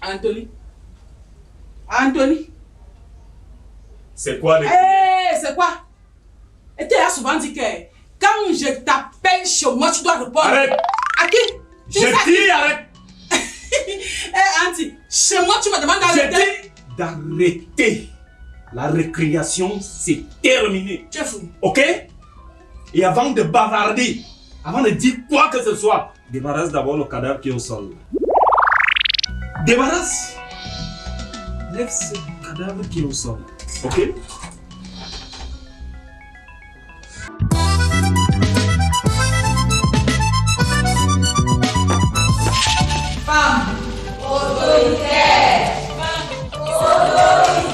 Anthony. Anthony. C'est quoi les... C'est quoi? Et tu as souvent dit que quand je t'appelle chez moi, tu dois répondre. Arrête. À qui? Je dis arrête. Auntie, chez moi, tu me demandes d'arrêter. D'arrêter. La récréation, c'est terminé. Tu es fou. Ok? Et avant de bavarder, avant de dire quoi que ce soit, débarrasse d'abord le cadavre qui est au sol. Débarrasse. Lève ce cadavre qui est au sol. Ok? Femme autoritaire. Femme autoritaire.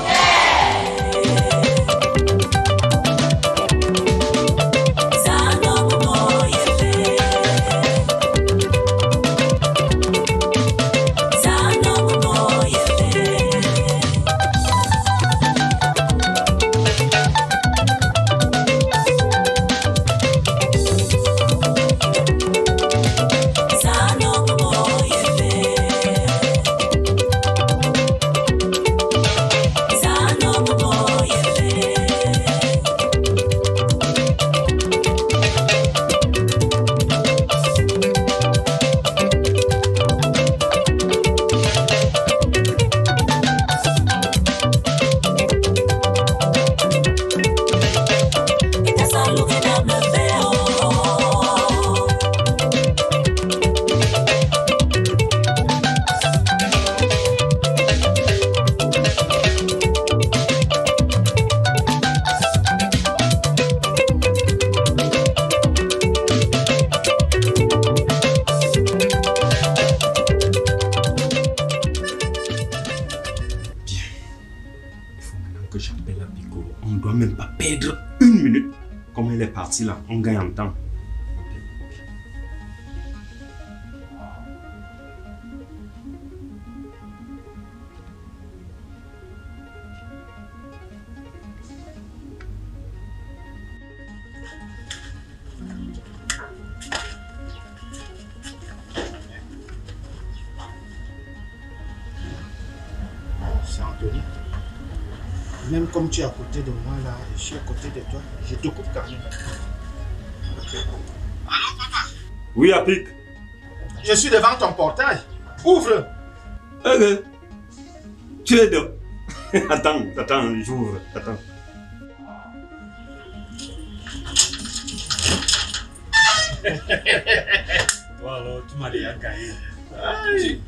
Là, on gagne en temps. C'est Anthony. Même comme tu es à côté de moi là, je suis à côté de toi, je te coupe quand même. Allô papa? Oui, Apik. Je suis devant ton portail. Ouvre. Tu es de... attends, j'ouvre. Attends. Toi alors, tu m'as déjà gagné.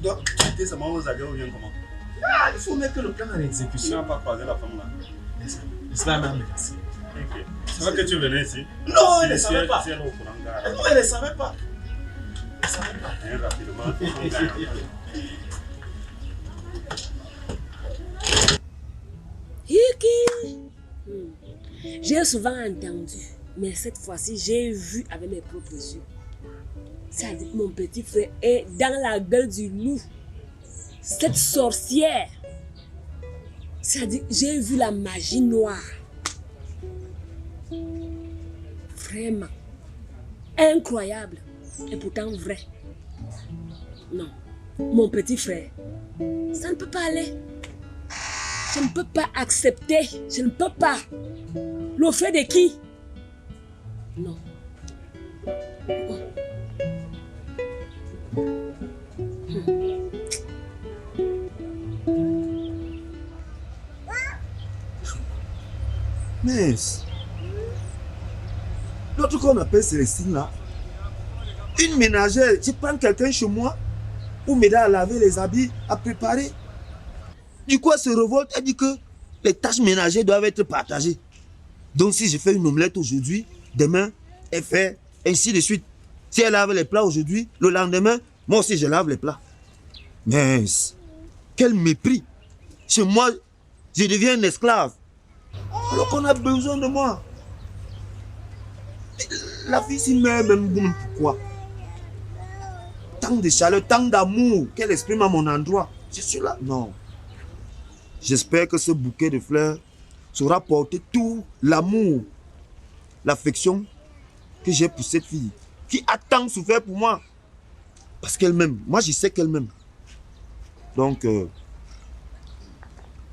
Donc, Tu étais seulement aux aguets ou bien comment? il faut mettre le plan en Tu exécution. n'as pas croisé la femme là. N'est-ce pas, madame? Merci. Ok. C'est vrai que tu venais ici? Non, elle ne savait pas. Si elle est au courant, gars. Non, elle ne savait pas. Elle ne savait pas. Hein, rapidement, on gagne en temps. J'ai souvent entendu, mais cette fois-ci, j'ai vu avec mes propres yeux. Ça dit que mon petit frère est dans la gueule du loup. Cette sorcière. Ça dit que j'ai vu la magie noire. Vraiment. Incroyable. Et pourtant vrai. Non. Mon petit frère. Ça ne peut pas aller. Je ne peux pas accepter. Je ne peux pas. Le frère de qui? Non. Mais l'autre qu'on appelle Célestine là, une ménagère, je prends quelqu'un chez moi pour m'aider à laver les habits, à préparer. Du coup, elle se révolte, elle dit que les tâches ménagères doivent être partagées. Donc si je fais une omelette aujourd'hui, demain, elle fait ainsi de suite. Si elle lave les plats aujourd'hui, le lendemain, moi aussi je lave les plats. Mais quel mépris! Chez moi, je deviens un esclave. Alors qu'on a besoin de moi. La fille s'y met même pourquoi? Tant de chaleur, tant d'amour qu'elle exprime à mon endroit. Je suis là. Non. J'espère que ce bouquet de fleurs saura porter tout l'amour, l'affection que j'ai pour cette fille, qui a tant souffert pour moi. Parce qu'elle m'aime. Moi, je sais qu'elle m'aime. Donc,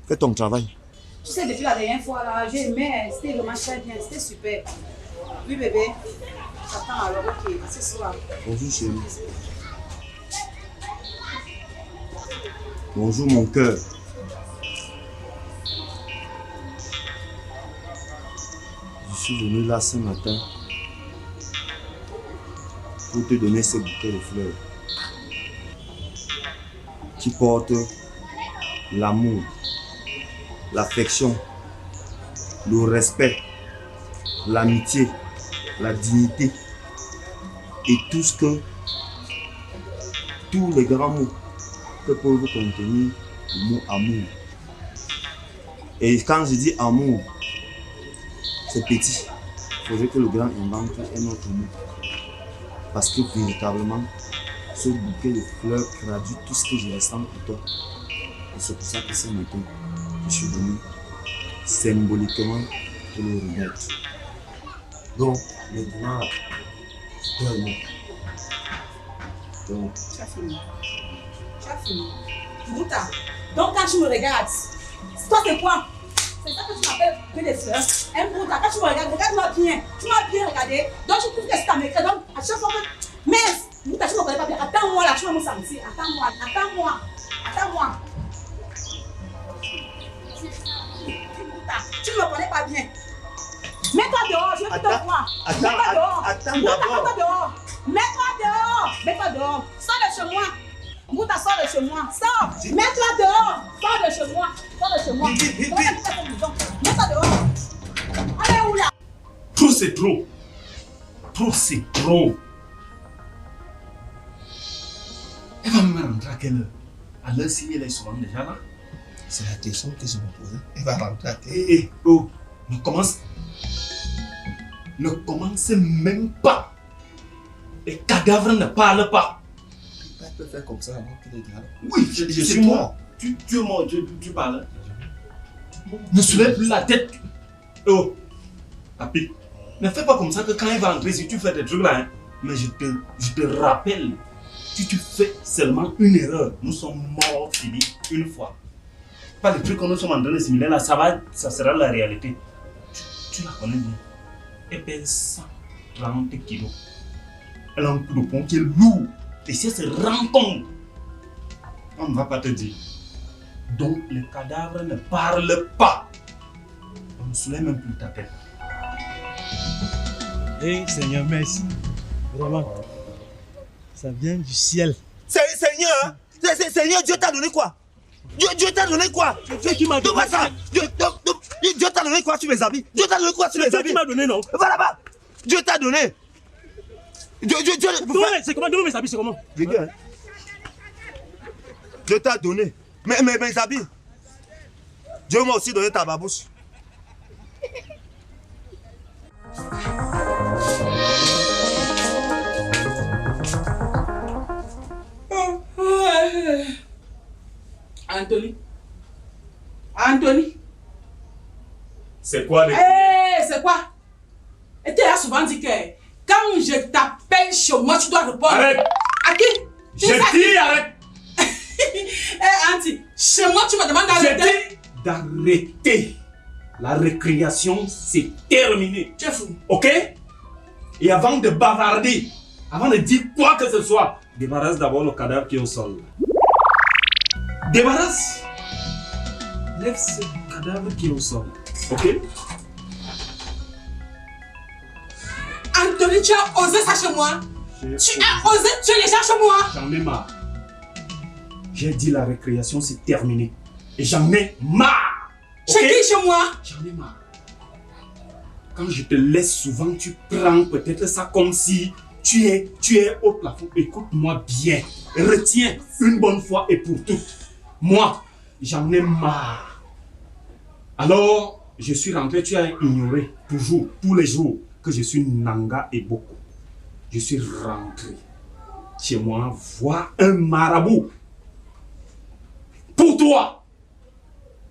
fais ton travail. Tu sais, depuis la dernière fois, là, j'ai aimé, c'était vraiment très bien, c'était super. Oui, bébé. Attends, alors, ok, c'est ça. Bonjour, chérie. Bonjour, mon cœur. Je suis venu là ce matin pour te donner ce bouquet de fleurs qui porte l'amour, l'affection, le respect, l'amitié, la dignité et tout ce que tous les grands mots que peuvent contenir le mot amour. Et quand je dis amour, c'est petit. Il faudrait que le grand invente un autre mot. Parce que véritablement, ce bouquet de fleurs traduit tout ce que je ressens pour toi. Et c'est pour ça que ce matin, je suis venu symboliquement te le remettre. Donc, maintenant, c'est toi et moi. Donc, Tu as fini. Tu as fini. Bouta. Donc quand tu me regardes, toi c'est quoi? C'est ça que tu m'appelles que des fleurs. Un Bouta, quand tu me regardes, regarde-moi bien. Tu m'as bien regardé. Donc tu trouves que c'est américain. Donc à chaque fois que. Mais Bouta, tu ne me connais pas bien. Attends-moi là, tu vas me sentir. Attends-moi, attends-moi. Attends-moi. Bouta, tu ne me connais pas bien. Mets-toi dehors, je veux que te voir. Mets-toi dehors. attends Bouta, d'abord. mets-toi dehors. Mets-toi dehors. Mets-toi dehors. Sors de chez moi. Bouta, sors de chez moi. Sors. Mets-toi dehors. Sors de chez moi. Sors de chez moi. Mets-toi dehors. Allez où là? Trop c'est trop. Trop c'est trop. Elle va me rentrer à quelle heure? À l'heure si elle est souvent déjà là. C'est la question que je me posais. Elle va rentrer à quelle heure? Oh, ne commencez même pas. Les cadavres ne parlent pas. Elle peut faire comme ça avant qu'il est là. Oui, je suis mort. Tu es mort, tu parles. Ne soulève plus la tête. Oh, papi, ne fais pas comme ça que quand il va entrer, si tu fais des trucs là, hein, mais je te rappelle, si tu fais seulement une erreur, nous sommes morts finis une fois. Pas les trucs que nous sommes en train de simuler là, ça sera la réalité. Tu la connais bien. Elle pèse 130 kilos. Elle a un coup de poing qui est lourd. Et si elle se rend compte, on ne va pas te dire. Donc les cadavres ne parlent pas. On ne soulève même plus ta tête. Eh Seigneur, merci. Vraiment. Ça vient du ciel. Seigneur, hein? Seigneur, Dieu t'a donné quoi? Dieu t'a donné quoi? Qui m'a donné ça? Dieu t'a donné quoi sur mes habits? Dieu t'a donné quoi sur mes habits? Qui m'a donné, non? Va là-bas. Dieu t'a donné. C'est comment? Donne mes habits, c'est comment? Regarde. Dieu t'a donné. Mais mes habits. Dieu m'a aussi donné ta babouche. Anthony. C'est quoi les... C'est quoi? Et tu as souvent dit que quand je t'appelle chez moi, tu dois répondre. Arrête. À qui? Je dis arrête. Auntie, chez moi, tu me demandes d'arrêter. D'arrêter. La récréation, c'est terminé. Tu es fou. Ok? Et avant de bavarder, avant de dire quoi que ce soit, débarrasse d'abord le cadavre qui est au sol. Débarrasse. Lève ce cadavre qui est au sol. Ok? Anthony, tu as osé ça chez moi? Tu as osé tuer les gens chez moi? J'en ai marre. J'ai dit la récréation, c'est terminé. Et j'en ai marre. Chez qui chez moi? J'en ai marre. Quand je te laisse souvent, tu prends peut-être ça comme si tu es au plafond. Écoute-moi bien. Retiens une bonne fois et pour toutes. Moi, j'en ai marre. Alors, je suis rentré, tu as ignoré toujours, tous les jours, que je suis Nanga et Boko. Je suis rentré chez moi voir un marabout. Pour toi.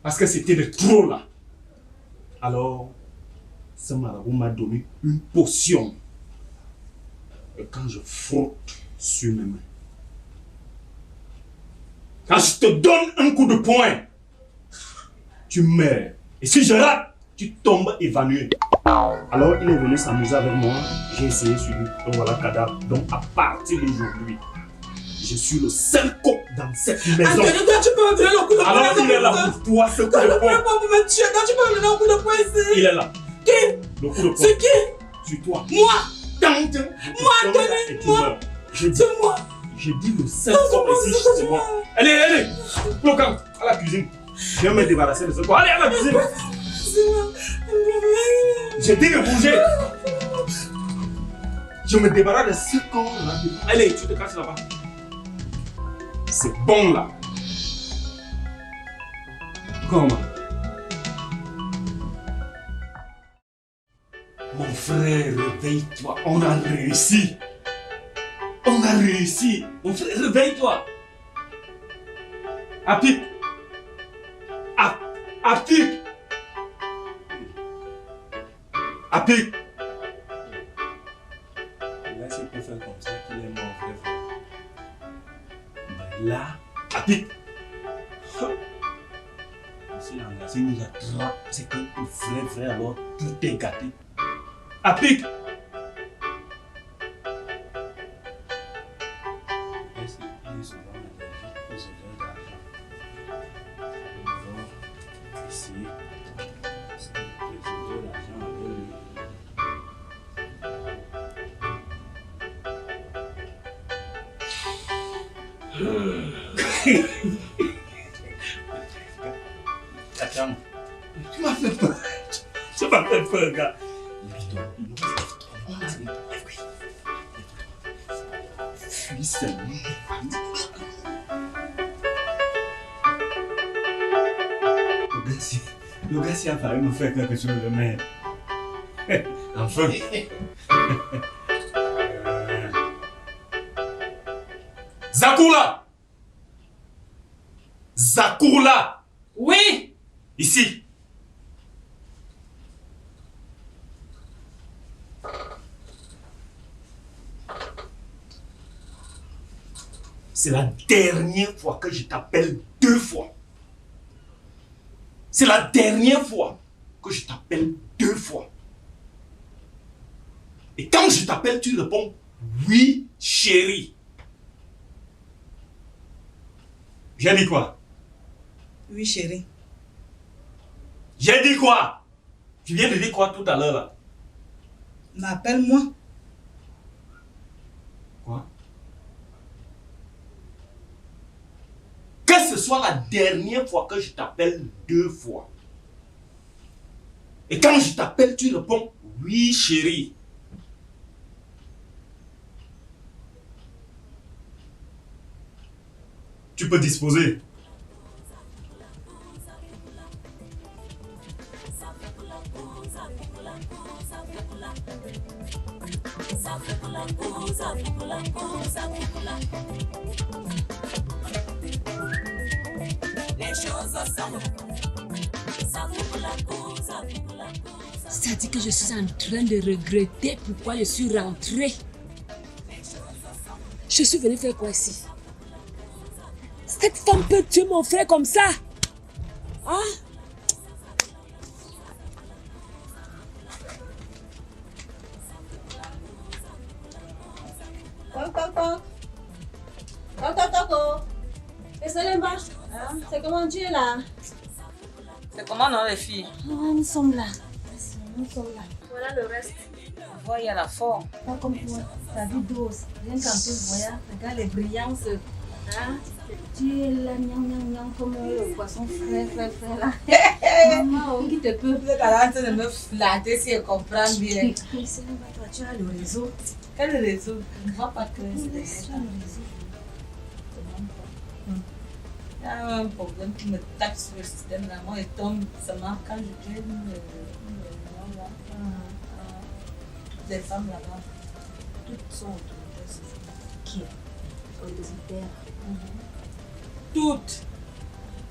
Parce que c'était de trop là. Alors, ce marabout m'a donné une potion. Et quand je frotte sur mes mains, Quand je te donne un coup de poing, tu meurs. Et si je rate, tu tombes évanoui. Alors il est venu s'amuser avec moi. J'ai essayé sur lui. Donc voilà, cadavre. Donc à partir d'aujourd'hui, je suis le seul cop dans cette maison. Anthony, toi, tu peux me donner le coup de poing. Alors il est là pour toi, ce coup de Le poing. pour me tuer. Toi, tu peux me donner un coup de poing ici. Il est là. Qui? Le coup de poing. C'est qui? Sur toi. Moi. Moi, Anthony, moi. J'ai dit, C'est moi. j'ai dit le seul cop ici, c'est moi. Allez, bloquant à la cuisine. Je vais me débarrasser de ce corps. Allez à la cuisine. C'est moi. J'ai dit de bouger. Je me débarrasse de ce corps là. Allez, tu te caches là-bas. C'est bon là. Comment? Mon frère, réveille-toi. On a réussi. On a réussi. Mon frère, réveille-toi. Apip. Apip. Apip. Là, s'il peut faire comme ça, qu'il est mon vrai frère. Mais là, Apip. Si l'engagé nous attrape, c'est que le frère, alors tout est gâté. Apip. Il est souvent allergique aux odeurs d'argent. Ici, c'est les odeurs d'argent avec lui. Attends, tu m'as fait peur. Tu m'as fait peur, gars. Fuis seulement. Le gars, s'il a failli me faire quelque chose de merde. Enfin. Zakoula! Zakoula! Oui. Ici. C'est la dernière fois que je t'appelle 2 fois. C'est la dernière fois que je t'appelle 2 fois. Et quand je t'appelle, tu réponds oui, chérie. J'ai dit quoi? Oui, chérie. J'ai dit quoi? Tu viens de dire quoi tout à l'heure là? Appelle-moi. Quoi? Que ce soit la dernière fois que je t'appelle 2 fois. Et quand je t'appelle, tu réponds oui, chérie. Tu peux disposer. C'est-à-dire que je suis en train de regretter pourquoi je suis rentrée. Je suis venue faire quoi ici? Cette femme peut tuer mon frère comme ça? Hein? C'est comment tu es là? C'est comment non les filles? Nous sommes là. Nous sommes là. Voilà le reste. Voilà, il y a la forme. Pas comme toi. Ta vie d'os. Rien qu'en te voyant, regarde les brillances. Hein? Tu es là, comme le poisson frais là. Maman, qui te peut? Vous êtes en train de me flatter si elle comprend bien. Tu as le réseau. Quel réseau? On ne va pas te laisser. Il y a un problème qui me tape sur le système là. Moi, il tombe seulement quand je traîne toutes les femmes là-bas. Toutes sont autoritaires. Qui est autoritaire? Toutes.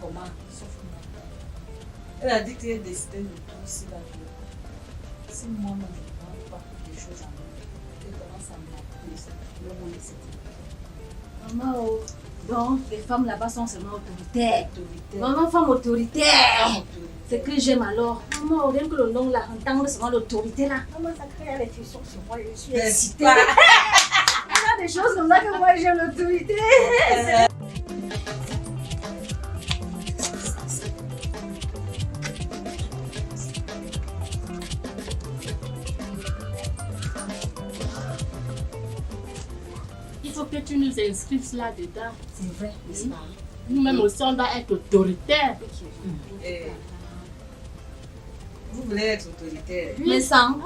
Comment? Sauf moi. Elle a dit qu'elle a décidé de tout ici là. Si moi-même je ne prends pas des choses en moi, elle commence à m'appeler. Le monde est. Maman, Donc, les femmes là-bas sont seulement autoritaires. Vraiment, femmes autoritaires. C'est que j'aime alors. Maman, rien que le nom là, entendre seulement l'autorité là. Maman, ça crée les frissons sur moi. Je suis excitée. Il y a des choses comme ça que moi j'aime l'autorité. Il faut que tu nous inscrives là-dedans. C'est vrai, n'est-ce pas? Nous-mêmes aussi, on doit être autoritaires. Vous voulez être autoritaire. Mais sans.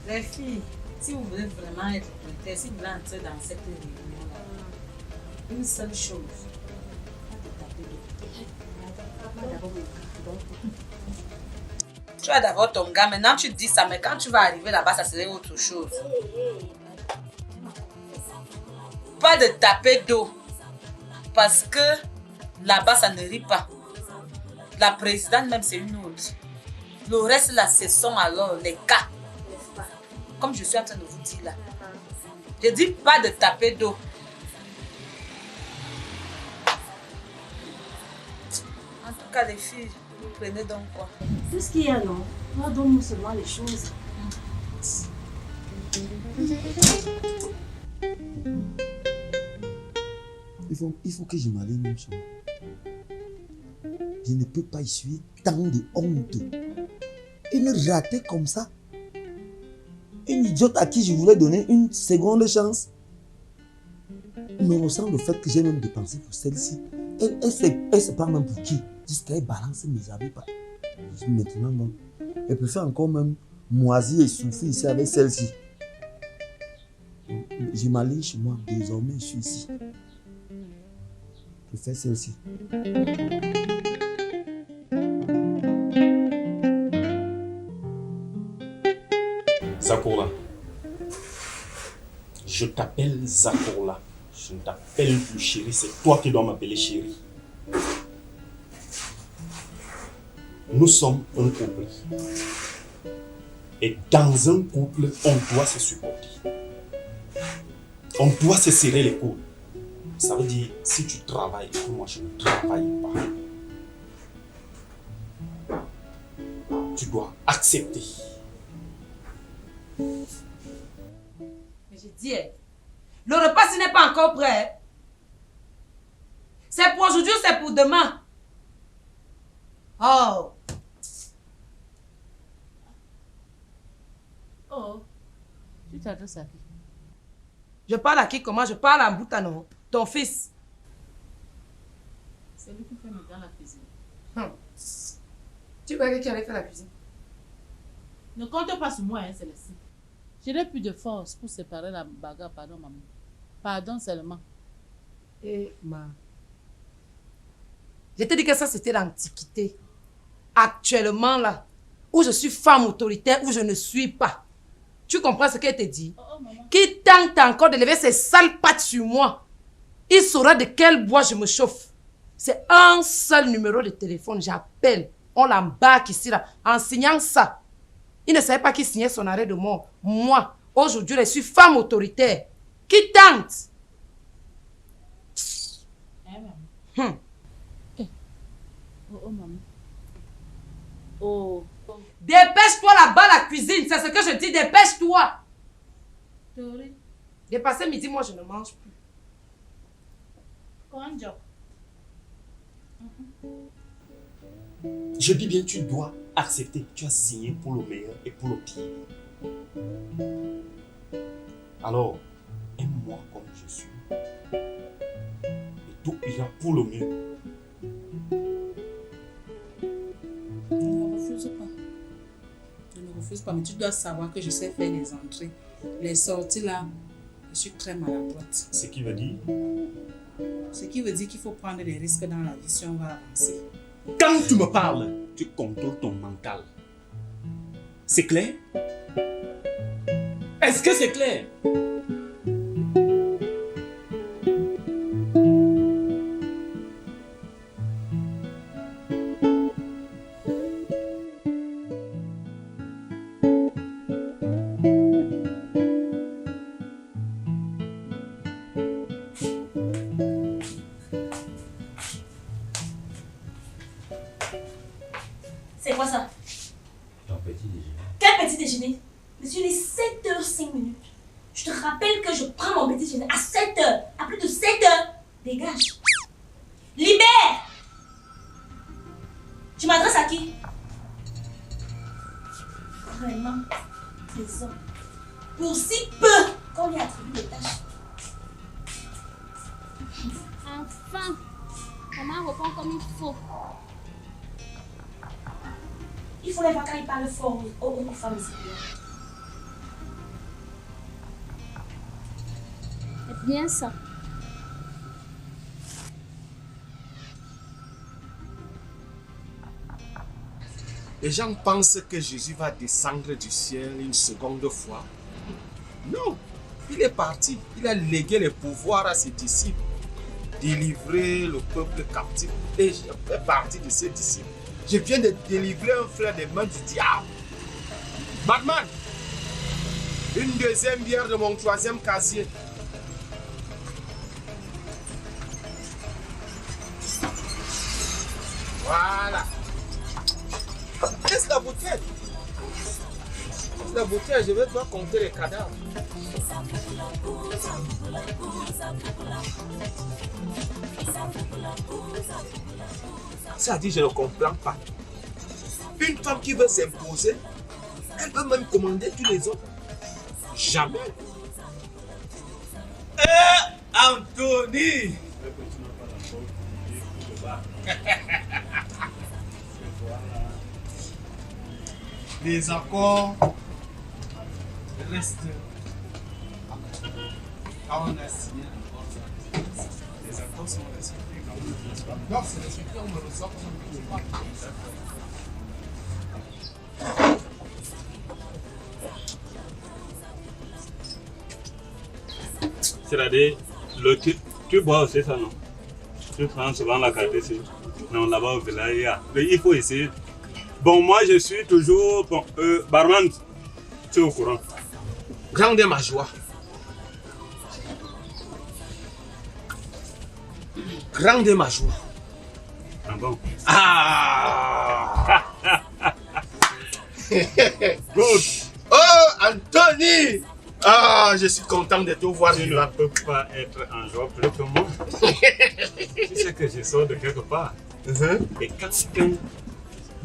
Les filles, si vous voulez vraiment être autoritaire, si vous voulez entrer dans cette réunion-là, une seule chose, tu as d'abord ton gars, maintenant tu dis ça, mais quand tu vas arriver là-bas, ça serait autre chose. Pas de taper d'eau, parce que là-bas, ça ne rit pas. La présidente même, c'est une autre. Le reste là, ce sont alors les cas. Comme je suis en train de vous dire là. Je dis pas de taper d'eau. En tout cas, les filles, vous prenez donc quoi? C'est ce qu'il y a, non? Moi, donne-nous seulement les choses. Il faut que je m'aligne même sur moi. Je ne peux pas essuyer tant de honte. Une ratée comme ça. Une idiote à qui je voulais donner une seconde chance. Me ressent le fait que j'ai même dépensé pour celle-ci. Elle se prend même pour qui? Jusqu'à elle balance mes habits. Maintenant, non. Elle préfère encore même moisir et souffrir ici avec celle-ci. Je m'aligne chez moi. Désormais, je suis ici. Je fais celle-ci. Zakourla. Je t'appelle Zakourla. Je ne t'appelle plus chérie, c'est toi qui dois m'appeler chérie. Nous sommes un couple. Et dans un couple, on doit se supporter. On doit se serrer les coudes. Ça veut dire, si tu travailles et que moi je ne travaille pas, tu dois accepter. Mais j'ai dit, le repas ce n'est pas encore prêt. C'est pour aujourd'hui, c'est pour demain. Oh. Oh, tu t'adresses à qui? Je parle à qui? Comment? Je parle à Mboutano, ton fils. C'est lui qui fait maintenant la cuisine. Tu croyais qui allait faire la cuisine? Ne compte pas sur moi, hein, Célestine. Je n'ai plus de force pour séparer la bagarre. Pardon, maman. Pardon seulement. Eh, je t'ai dit que ça, c'était l'Antiquité. Actuellement, là, où je suis femme autoritaire, où je ne suis pas. Tu comprends ce qu'elle te dit? Qui tente encore de lever ses sales pattes sur moi, il saura de quel bois je me chauffe. C'est un seul numéro de téléphone. J'appelle. On l'embarque ici, là, en signant ça. Il ne savait pas qui signait son arrêt de mort. Moi, aujourd'hui, je suis femme autoritaire. Qui tente? maman. Oh, maman. Oh. Dépêche-toi là-bas, la cuisine. C'est ce que je dis. Dépêche-toi. Tori. Dépassé midi, moi, je ne mange plus. Konjo. Je dis bien, tu dois accepter. Tu as signé pour le meilleur et pour le pire. Alors, aime-moi comme je suis. Et tout ira pour le mieux. Je ne refuse pas. Je ne refuse pas, mais tu dois savoir que je sais faire les entrées. Les sorties là, je suis très maladroite. Ce qui veut dire? Ce qui veut dire qu'il faut prendre des risques dans la vie si on va avancer. Quand tu me parles, tu contrôles ton mental. C'est clair? Est-ce que c'est clair? C'est quoi ça? Ton petit déjeuner. Quel petit déjeuner? Monsieur, il est 7h05. Je te rappelle que je prends mon petit déjeuner à 7h. À plus de 7h. Dégage. Libère! Tu m'adresses à qui? Vraiment, des hommes. Pour si peu qu'on lui attribue des tâches. Enfin, maman répond comme il faut. Il faut les voir quand il parle fort aux femmes ici. C'est bien ça. Les gens pensent que Jésus va descendre du ciel une seconde fois. Non, il est parti. Il a légué les pouvoirs à ses disciples. Délivrer le peuple captif. Et je fais partie de ces disciples. Je viens de délivrer un frère des mains du diable. Batman, une deuxième bière de mon troisième casier. Voilà. Laisse la bouteille. Laisse la bouteille, je vais devoir compter les cadavres. Ça dit, je ne comprends pas. Une femme qui veut s'imposer, elle veut même commander tous les autres. Jamais. Anthony! Les accords restent. Quand on a signé l'accord, les accords sont respectés. Quand on ne reçoit pas, non, c'est respecté, on me reçoit comme on ne reçoit pas. C'est-à-dire, tu bois aussi ça, non? Tu prends souvent la carte ici. Non, là-bas au village, mais il faut essayer. Bon, moi je suis toujours. Bon, barman, tu es au courant. Grande est ma joie. Grande est ma joie. Ah bon? Ah! Good! Oh, Anthony! Ah, je suis content de te voir. Tu ne peux pas être en joie plus que moi. Tu sais que je sors de quelque part. Et quand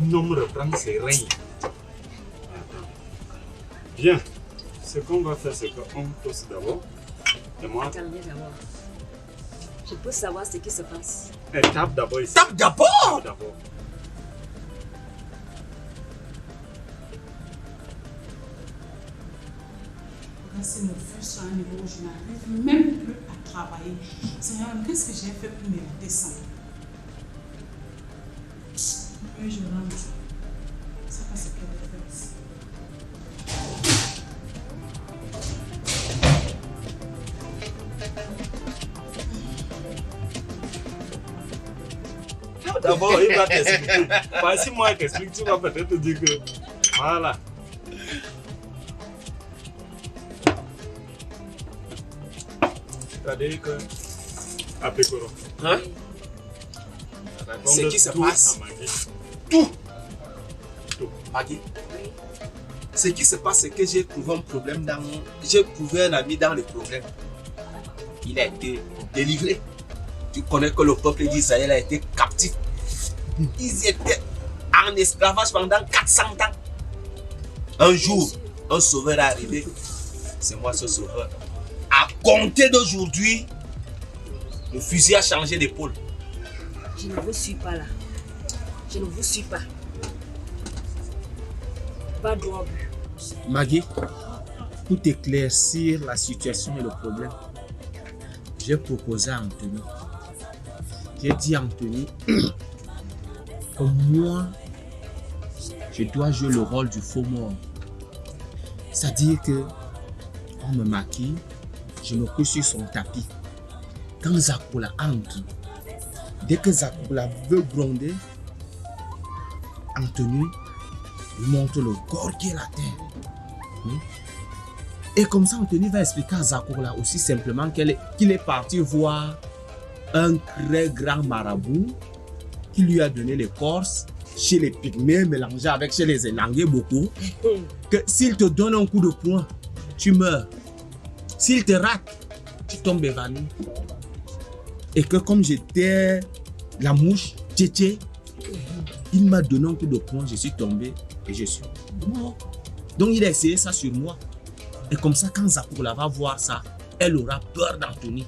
un homme reprend ses règnes. Bien. Ce qu'on va faire, c'est qu'on pose d'abord. Et moi. Attendez d'abord. Je peux savoir ce qui se passe. Tape d'abord ici. Tape d'abord! Tape d'abord. Ça me frustre à un niveau où je n'arrive même plus à travailler. Seigneur, qu'est-ce que j'ai fait pour mériter ça? Oui, je rentre. C'est pas ce qu'elle a fait ici. D'abord, il va t'expliquer. Si moi je t'explique, tu vas peut-être te dire que. Voilà. C'est-à-dire que. À Pécoro. Hein? Ce qui se passe. Tout. Maggie. Ce qui se passe, c'est que j'ai trouvé un problème dans. J'ai trouvé un ami dans le problème. Il a été délivré. Tu connais que le peuple d'Israël a été captif. Ils étaient en esclavage pendant 400 ans. Un jour, un sauveur est arrivé. C'est moi ce sauveur. À compter d'aujourd'hui, le fusil a changé d'épaule. Je ne vous suis pas là. Je ne vous suis pas. Pas droit but. Maggie, pour éclaircir la situation et le problème, j'ai proposé à Anthony. J'ai dit à Anthony que moi, je dois jouer le rôle du faux mort. C'est-à-dire que on me maquille, je me couche sur son tapis. Quand Zakoula entre, dès que Zakoula veut gronder, Anthony lui montre le corps qui est la terre. Et comme ça, Anthony va expliquer à Zakoula aussi simplement qu'il est parti voir un très grand marabout qui lui a donné l'écorce chez les pygmées mélangé avec chez les élangués beaucoup, que s'il te donne un coup de poing, tu meurs. S'il te rate, tu tombes évanoui. Et que comme j'étais la mouche, tchétché, il m'a donné un coup de poing, je suis tombé et je suis mort. Donc il a essayé ça sur moi. Et comme ça, quand Zakoula va voir ça, elle aura peur d'Anthony.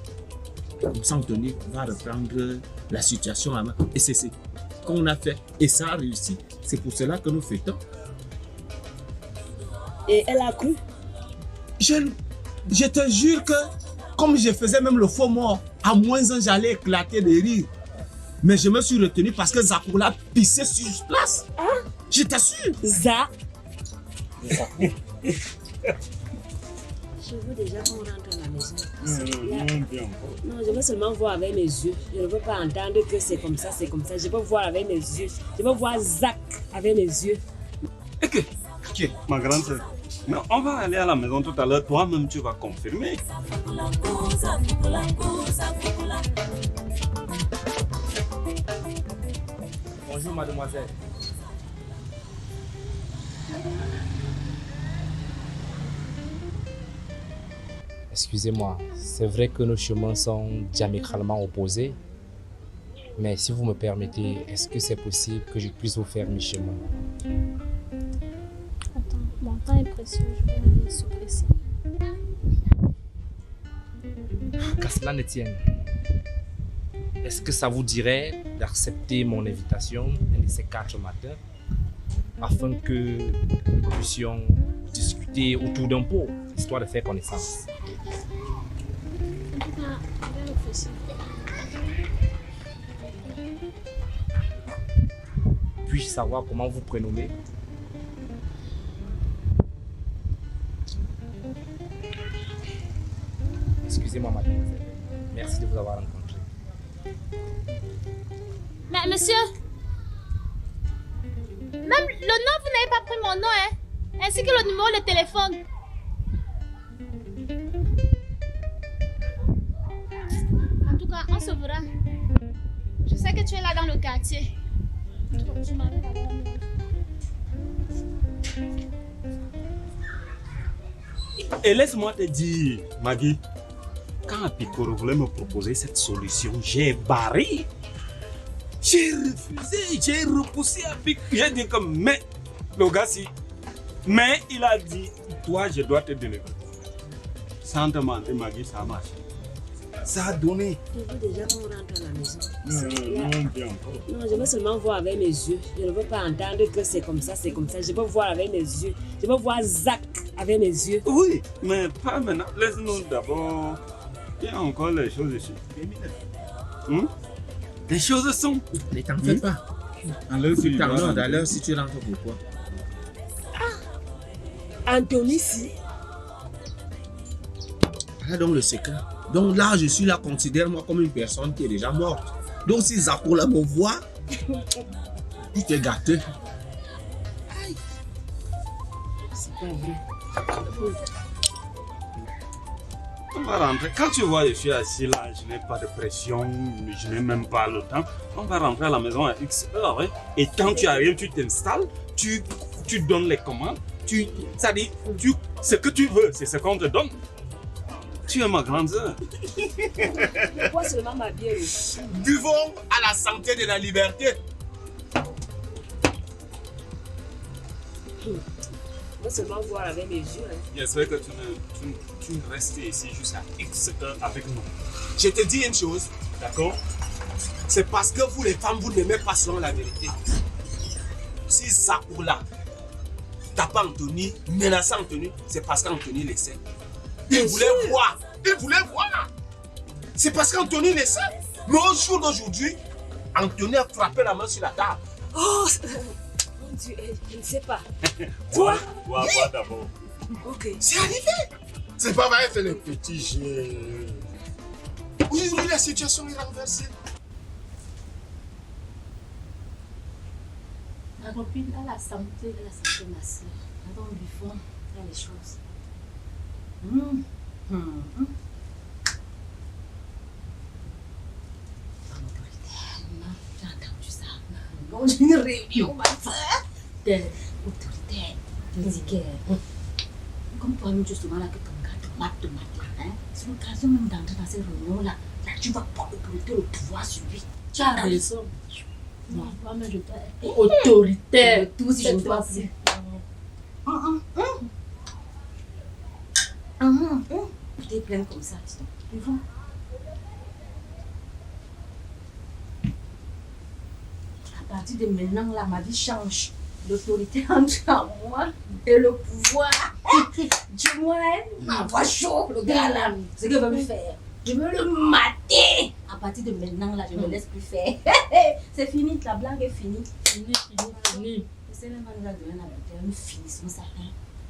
Comme ça, Anthony va reprendre la situation à main. Et c'est ce qu'on a fait. Et ça a réussi. C'est pour cela que nous fêtons. Et elle a cru? Je te jure que, comme je faisais même le faux mort, à moins un, j'allais éclater de rire. Mais je me suis retenu parce que Zakoula pissait sur place. Hein? Je t'assure. Je veux déjà qu'on rentre à la maison. Non, je veux seulement voir avec mes yeux. Je ne veux pas entendre que c'est comme ça, c'est comme ça. Je veux voir avec mes yeux. Je veux voir Zach avec mes yeux. Ok, ma grande sœur. Mais on va aller à la maison tout à l'heure. Toi-même, tu vas confirmer. Bonjour, mademoiselle. Excusez-moi, c'est vrai que nos chemins sont diamétralement opposés, mais si vous me permettez, est-ce que c'est possible que je puisse vous faire mi-chemin? Attends, mon temps est précieux, je vais aller se presser. Qu'à cela ne tienne, est-ce que ça vous dirait d'accepter mon invitation un de ces 4 matins afin que nous puissions discuter autour d'un pot, histoire de faire connaissance? En tout cas, je vais réfléchir. Puis-je savoir comment vous prénommez? Excusez-moi, mademoiselle. Merci de vous avoir rencontré. Mais monsieur, même le nom, vous n'avez pas pris mon nom, hein? Ainsi que le numéro de téléphone. En tout cas, on se verra. Je sais que tu es là dans le quartier. Tu m'avais là. Et laisse-moi te dire, Maggie, quand Apikoro voulait me proposer cette solution, j'ai barré. J'ai refusé, j'ai repoussé Apikoro. J'ai dit comme, mais, le gars, si. Mais il a dit, toi, je dois te délivrer. Sans demander, Maggie, ça a marché. Ça a donné. Je veux déjà qu'on rentre à la maison. Non, je veux seulement voir avec mes yeux. Je ne veux pas entendre que c'est comme ça, c'est comme ça. Je veux voir avec mes yeux. Je veux voir Zach avec mes yeux. Oui, mais pas maintenant. Laisse-nous d'abord. Il y a encore les choses ici. Les choses sont. Ne t'en fais pas. Alors, si tu rentres, pourquoi? Anthony, si. Voilà donc le secret. Donc là, je suis là, considère-moi comme une personne qui est déjà morte. Donc si Zakoula me voit, tu t'es gâté. Aïe. C'est pas vrai. On va rentrer. Quand tu vois, je suis assis là, je n'ai pas de pression, je n'ai même pas le temps. On va rentrer à la maison à X heure. Et quand tu arrives, tu t'installes, tu donnes les commandes. Ça dit, ce que tu veux, c'est ce qu'on te donne. Tu es ma grande sœur. Pourquoi seulement ma bière? Buvons à la santé de la liberté. Je veux seulement voir avec mes yeux. J'espère que tu ne restes ici jusqu'à X heures avec nous. Je te dis une chose. D'accord? C'est parce que vous les femmes, vous n'aimez pas selon la vérité. Si Zakoula tape Anthony, menace Anthony, c'est parce qu'Anthony le sait. Il voulait voir. Il voulait voir. C'est parce qu'Anthony le sait. Mais au jour d'aujourd'hui, Anthony a frappé la main sur la table. Oh, mon Dieu, je ne sais pas. Toi? Toi d'abord. Ok. C'est arrivé. C'est pas vrai, c'est le petit jeu. Aujourd'hui, la situation est renversée. Ma copine a la santé de ma soeur. Quand on buvons, il y a les choses. J'ai entendu ça. organise une réunion, ma soeur. T'es autoritaire. Tu dis que, comme toi-même, tu es souvent là que ton gars tomate là, hein. C'est l'occasion même d'entrer dans ces réunions-là. Là, tu vas prendre l'autorité, le pouvoir sur lui. Tu as raison. Non, moi-même, je dois être autoritaire. Tout si je ne dois pas. Tu es pleine comme ça, tu vois. À partir de maintenant, là, ma vie change. L'autorité entre en moi et le pouvoir. Du moins, ma voix chaude, le gars là, ce qu'il veut me faire. Je veux le mater. À partir de maintenant, là, je ne me laisse plus faire. C'est fini, la blague est finie. Fini. C'est même pas nous a donné la bouteille, nous finissons ça.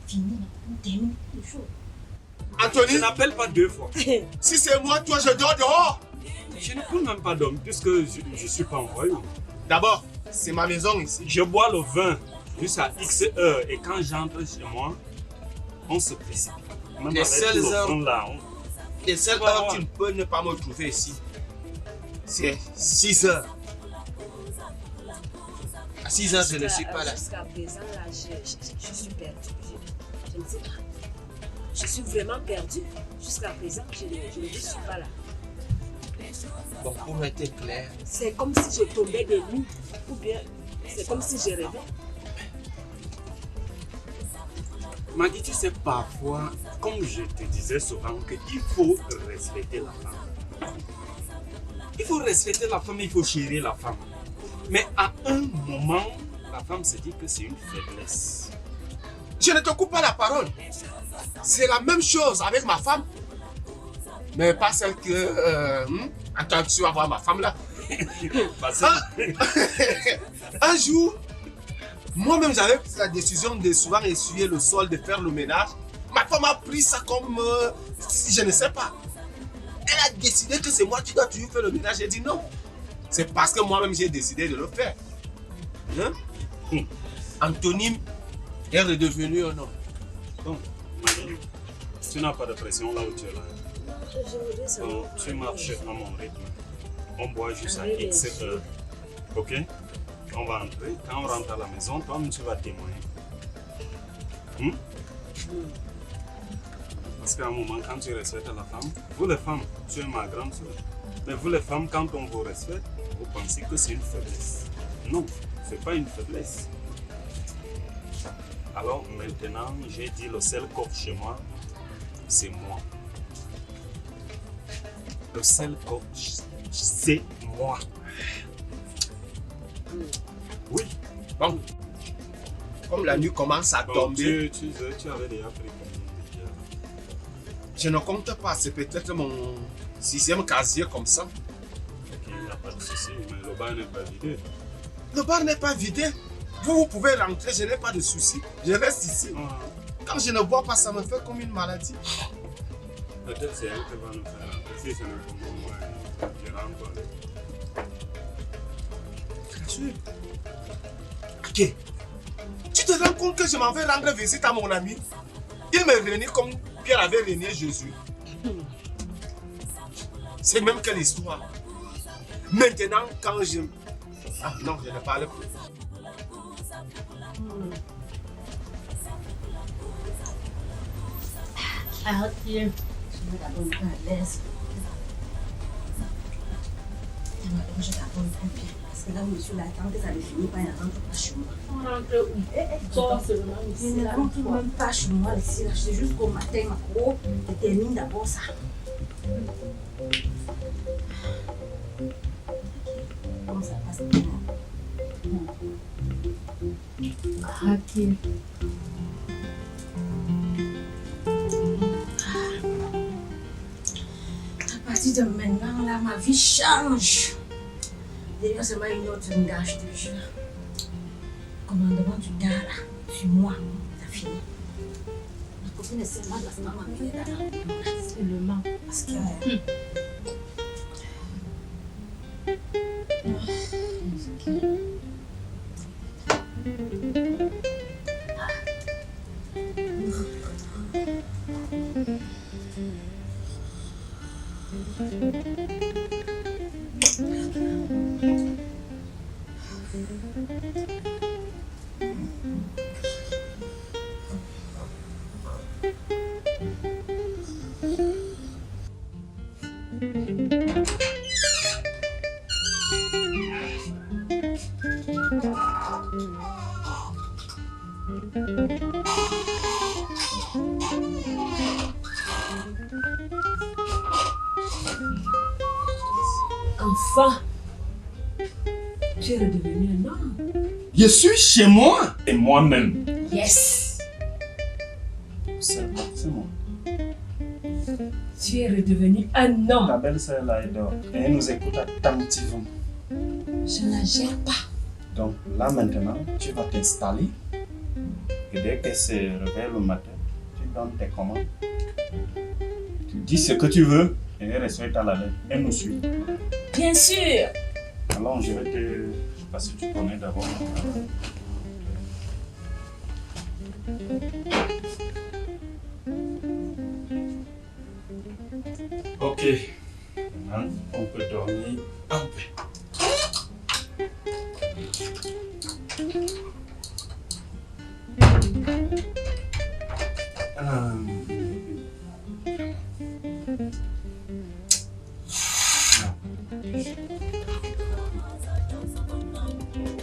Fini, on termine les choses. Anthony, je n'appelle pas 2 fois. Si c'est moi, toi, je dors dehors. Je ne peux même pas dormir puisque je ne suis pas en royaume. D'abord, c'est ma maison ici. Je bois le vin jusqu'à X heures et quand j'entre chez moi, on se précipite. Même Les seules heures, là, les seules heures que tu ne peux ne pas me trouver ici, c'est 6 heures. À 6 heures, je ne suis pas là. Jusqu'à présent, là, je suis perdue. Je ne sais pas. Je suis vraiment perdue. Jusqu'à présent, je ne suis pas là. Bon, pour être clair, c'est comme si je tombais de nuit. Ou bien, c'est comme si je rêvais. Maggie, tu sais, parfois, comme je te disais souvent, qu'il faut respecter la femme. Il faut respecter la femme, il faut chérir la femme. Mais à un moment, la femme se dit que c'est une faiblesse. Je ne te coupe pas la parole. C'est la même chose avec ma femme. Mais pas celle que... Attends, tu vas voir ma femme là. Un jour, moi-même j'avais pris la décision de souvent essuyer le sol, de faire le ménage. Ma femme a pris ça comme... je ne sais pas. Elle a décidé que c'est moi qui dois toujours faire le ménage. J'ai dit non. C'est parce que moi-même j'ai décidé de le faire. Hein? Anthony est redevenu un homme. Donc, Marie, tu n'as pas de pression là où tu es là. Donc, tu marches à mon rythme. On boit jusqu'à X heures. Ok? On va entrer. Quand on rentre à la maison, toi, tu vas témoigner. Parce qu'à un moment, quand tu respectes la femme, vous les femmes, tu es ma grande soeur. Mais vous les femmes, quand on vous respecte, vous pensez que c'est une faiblesse. Non, ce n'est pas une faiblesse. Alors maintenant, j'ai dit le seul corps chez moi, c'est moi. Le seul corps, c'est moi. Oui. Bon. Comme la nuit commence à tomber. Tu avais déjà pris combien? Je ne compte pas, c'est peut-être mon 6e casier comme ça. Ok, il n'y a pas de souci, mais le bar n'est pas vidé. Le bar n'est pas vidé. Vous pouvez rentrer, je n'ai pas de souci. Je reste ici. Quand je ne bois pas, ça me fait comme une maladie. Peut-être c'est elle qui va nous faire rentrer. Si ce n'est pas moi, je rentre. Ok. Tu te rends compte que je m'en vais rendre visite à mon ami? Il me renie comme Pierre avait renié Jésus. C'est même quelle histoire. Maintenant, quand je... Ah non, je ne parle plus. Ah, ok. Je vais d'abord me mettre à l'aise. Je vais d'abord me mettre bien. Parce que là où je suis là, quand ça ne finit pas, il ne rentre pas chez moi. On rentre où? Toi, seulement ici. Il ne rentre même pas chez moi ici. Là. C'est jusqu'au matin, ma pro. Je termine d'abord ça. Comment ça passe pour moi? Ok. À partir de maintenant, là, ma vie change. D'ailleurs, c'est une autre langage, je te jure. Commandement du gars, là, sur moi, ça finit. Ma copine est seulement parce que maman est là. Seulement. Parce que... Enfin, tu es redevenu un homme. Je suis chez moi et moi-même. Yes. C'est moi. Tu es redevenu un homme. Ta belle-sœur là, elle dort et elle nous écoute attentivement. Je ne la gère pas. Donc là maintenant, tu vas t'installer et dès qu'elle se réveille le matin, tu donnes tes commandes. Tu dis ce que tu veux et elle respecte à la lettre. Elle nous suit. Bien sûr. Alors je vais te... Je sais pas si tu connais d'abord. Ok. Maintenant, on peut dormir en paix.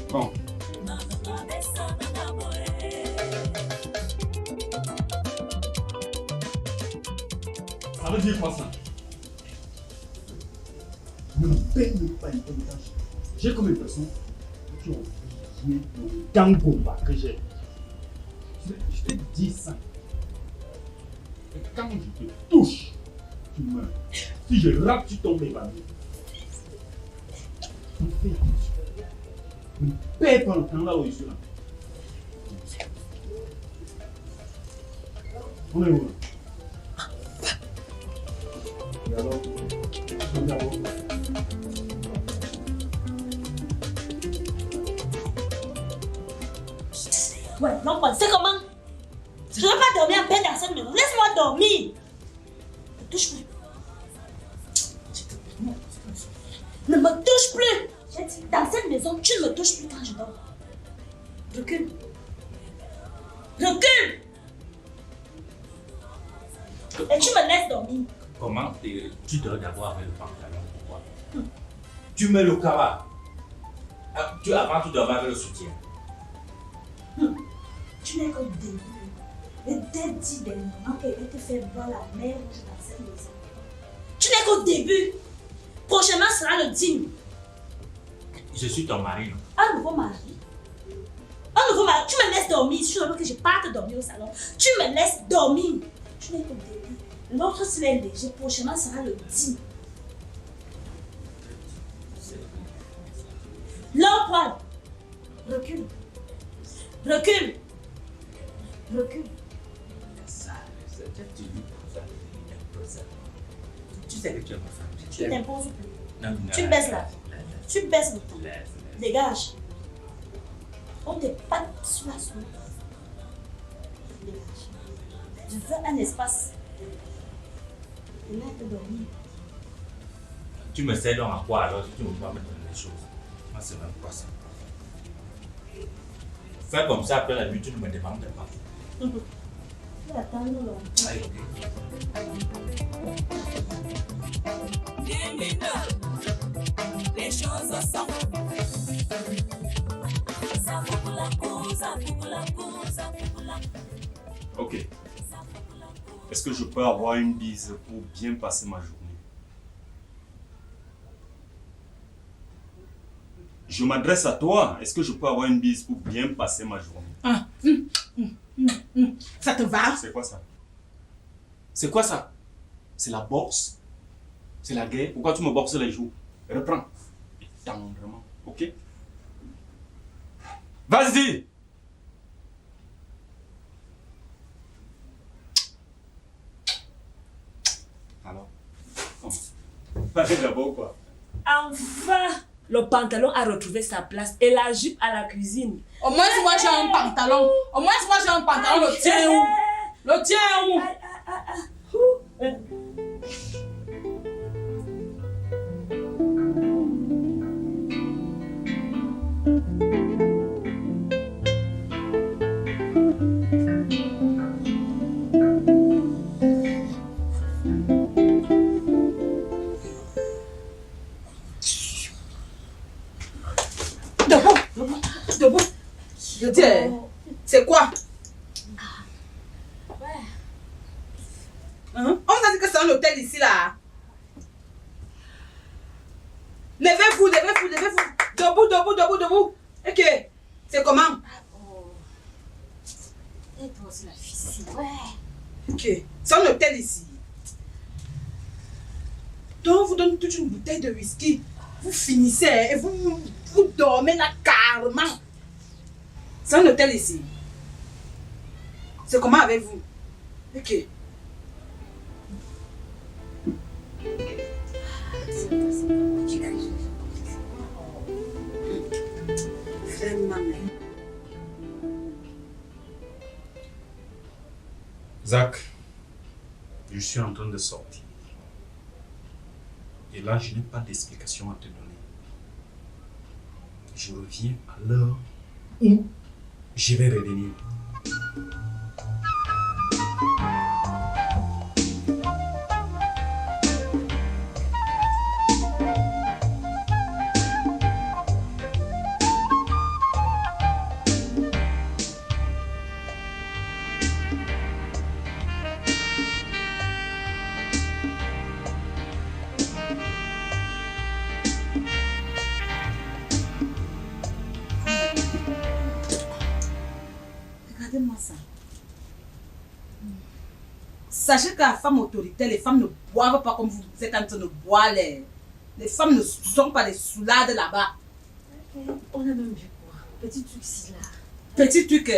Bon. Ça veut dire quoi ça? Ne me baigne pas une bonne tâche. J'ai comme l'impression que tu as joué le Dangomba que j'ai. Je te dis ça. Et quand je te touche, tu meurs. Si je rate, tu tombes évanoui. Fais attention. Ne perds pas le temps là où je suis là. On est où là? Et alors, ouais, non, c'est comment? Je ne veux pas dormir en peine dans cette maison. Laisse-moi dormir. Ne touche plus. Ne me touche plus. J'ai dit, dans cette maison, tu ne me touches plus quand je dors. Recule. Recule. Et tu me laisses dormir. Comment tu dors d'abord avec le pantalon? Pourquoi? Tu mets le cabas. Avant, tu dormais avec le soutien. Tu n'es qu'au début. Et dès 10 derniers moments qu'elle te fait voir la mer rouge dans cette maison. Tu n'es qu'au début. Prochainement sera le dîme. Je suis ton mari. Un nouveau mari. Un nouveau mari. Tu me laisses dormir. Si tu veux que je parte dormir au salon, tu me laisses dormir. Tu n'es qu'au début. L'autre semaine léger, prochainement sera le dîme. L'emploi. Recule. Recule. Recule. Tu sais que tu es ma femme. Tu t'imposes plus. Non, Tu baisses là. Tu baisses le temps. Dégage. On te patte sur la soupe. Dégage. Je veux un espace. Et là, elle peut dormir. Tu me sais donc à quoi alors tu ne veux pas me donner les choses. Moi, c'est même pas ça. Fais comme ça, après la nuit, tu ne me demandes pas. Tu attends longtemps. Allez, Les choses sont. Ok. Est-ce que je peux avoir une bise pour bien passer ma journée? Je m'adresse à toi. Est-ce que je peux avoir une bise pour bien passer ma journée? Ça te va? C'est quoi ça? C'est quoi ça? C'est la bourse? C'est la guerre? Pourquoi tu me boxes les joues? Reprends. Tendrement. Ok? Vas-y! Alors? Parlez d'abord quoi? Enfin, le pantalon a retrouvé sa place et la jupe à la cuisine. Au moins, moi j'ai un pantalon. Au moins, moi j'ai un pantalon. Le tien où? Le tien où? Debout. Je dis, c'est quoi? Hein? On a dit que c'est un hôtel ici, là. Levez-vous. Debout. Ok. C'est comment? Et toi aussi, la fille, ouais. Ok. C'est un hôtel ici. Donc, on vous donne toute une bouteille de whisky. Vous finissez et vous dormez là carrément. C'est un hôtel ici. C'est comment avec vous? Ok. Zach, je suis en train de sortir. Et là, je n'ai pas d'explication à te donner. Je reviens à l'heure où je vais revenir. Regardez-moi ça. Sachez que la femme autoritaire, les femmes ne boivent pas comme vous êtes en train de boire. Les femmes ne sont pas des soulades là-bas. On a même vu quoi? Petit truc ici là. Petit truc.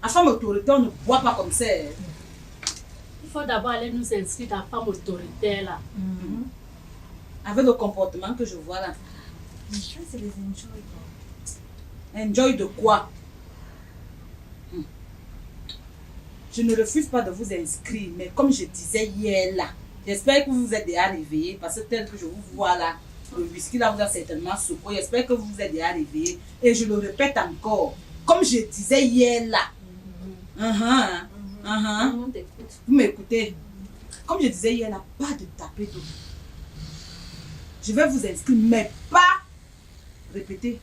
La femme autoritaire, on ne boit pas comme ça. Il faut d'abord aller nous inscrire dans la femme autoritaire là. Avec le comportement que je vois là. Mais ça, c'est les enjoy. Enjoy de quoi? Je ne refuse pas de vous inscrire, mais comme je disais hier là, j'espère que vous êtes déjà réveillés, parce que tel que je vous vois là, le whisky là vous a certainement secoué, j'espère que vous êtes déjà réveillés. Et je le répète encore, comme je disais hier là, vous m'écoutez, comme je disais hier là, pas de taper d'eau. Je vais vous inscrire, mais pas, répétez,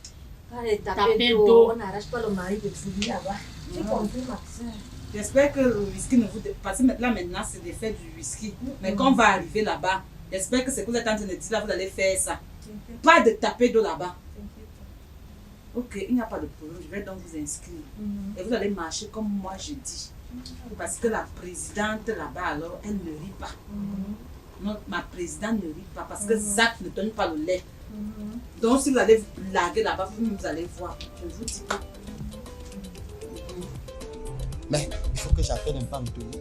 pas de taper d'eau. On n'arrache pas le mari de Fouille là-bas. J'ai compris ma soeur. J'espère que le whisky ne vous dépasse. Maintenant, c'est l'effet du whisky. Mais quand on va arriver là-bas, j'espère que ce que vous êtes en train de dire là, vous allez faire ça. Pas de taper d'eau là-bas. Ok, il n'y a pas de problème. Je vais donc vous inscrire. Et vous allez marcher comme moi je dis. Parce que la présidente là-bas, alors, elle ne rit pas. Non, ma présidente ne rit pas parce que Zach ne donne pas le lait. Donc, si vous allez vous blaguer là-bas, vous allez voir. Je vous dis que... Mais il faut que j'appelle un peu Anthony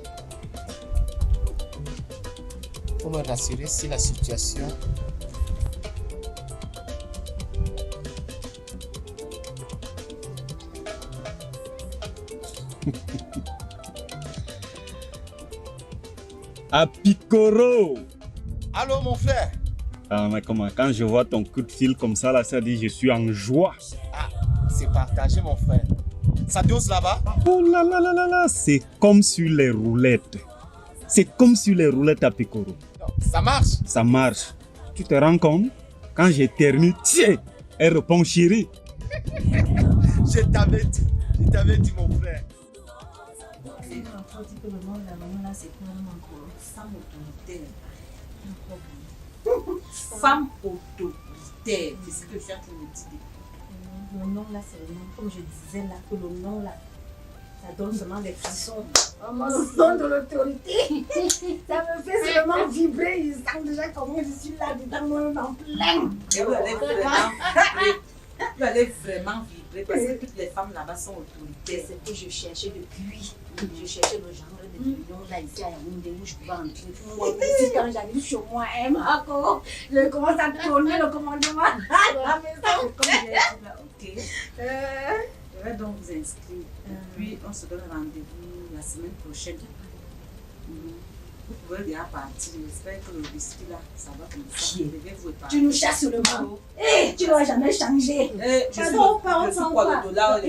pour me rassurer si la situation À Picoro. Allô mon frère. Ah, mais comment? Quand je vois ton coup de fil comme ça, là, ça dit je suis en joie. Ah, c'est partagé mon frère. Ça dose là-bas? Oh là là là là là, c'est comme sur les roulettes. C'est comme sur les roulettes à Picoro. Ça marche? Ça marche. Tu te rends compte? Quand j'éternue, tiens, elle répond chérie. Je t'avais dit mon frère. C'est encore dit que le nom de la maman là, c'est quoi encore? Femme autoritaire. Femme autoritaire. C'est ce que je suis en train de dire. Le nom là, c'est le nom, comme je disais là, que le nom là, ça donne vraiment des frissons. Vraiment le nom de l'autorité. Ça me fait seulement vibrer. Ils savent déjà comment je suis là dedans, moi en plein. Et vous allez vraiment vibrer. Vous allez vraiment vibrer parce que toutes les femmes là-bas sont autoritaires. C'est ce que je cherchais depuis. Je cherchais le genre de millions là ici à Yaoundé où je pouvais entrer. Moi aussi, quand j'arrive chez moi, Marco, je commence à tourner le commandement à la maison. Comme j'ai dit là, ok. Je vais donc vous inscrire. Puis on se donne rendez-vous la semaine prochaine. Vous pouvez déjà partir. J'espère que le whisky là, ça va comme ça. Tu nous chasses sur le banc. Eh, tu ne vas jamais changer. Pardon, pas je suis quoi le dollar?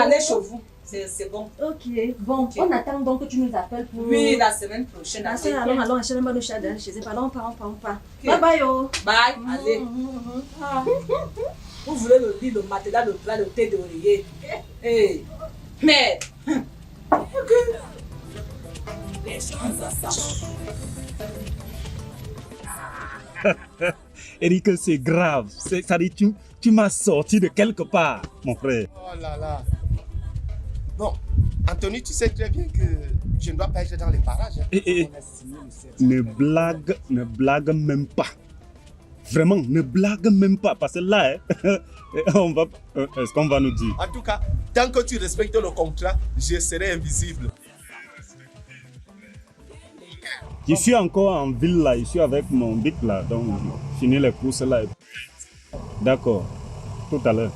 Allez chez vous. C'est bon. Ok, bon, on attend donc que tu nous appelles pour... Oui, la semaine prochaine. Allons, achète un bon chat d'aller chez eux. On part. Bye bye, oh. Bye, allez. Ah. Vous voulez le lit, le matelas, le plat, le thé d'oreiller. Hey, merde. Ok. Eric, c'est grave. Ça dit, tu m'as sorti de quelque part, mon frère. Oh là là. Bon, Anthony, tu sais très bien que je ne dois pas être dans les parages. Ne blague même pas. Vraiment, ne blague même pas. Parce que là, est-ce qu'on va nous dire? En tout cas, tant que tu respectes le contrat, je serai invisible. Je suis encore en ville là, je suis avec mon bic là, donc je finis les courses là. D'accord, tout à l'heure.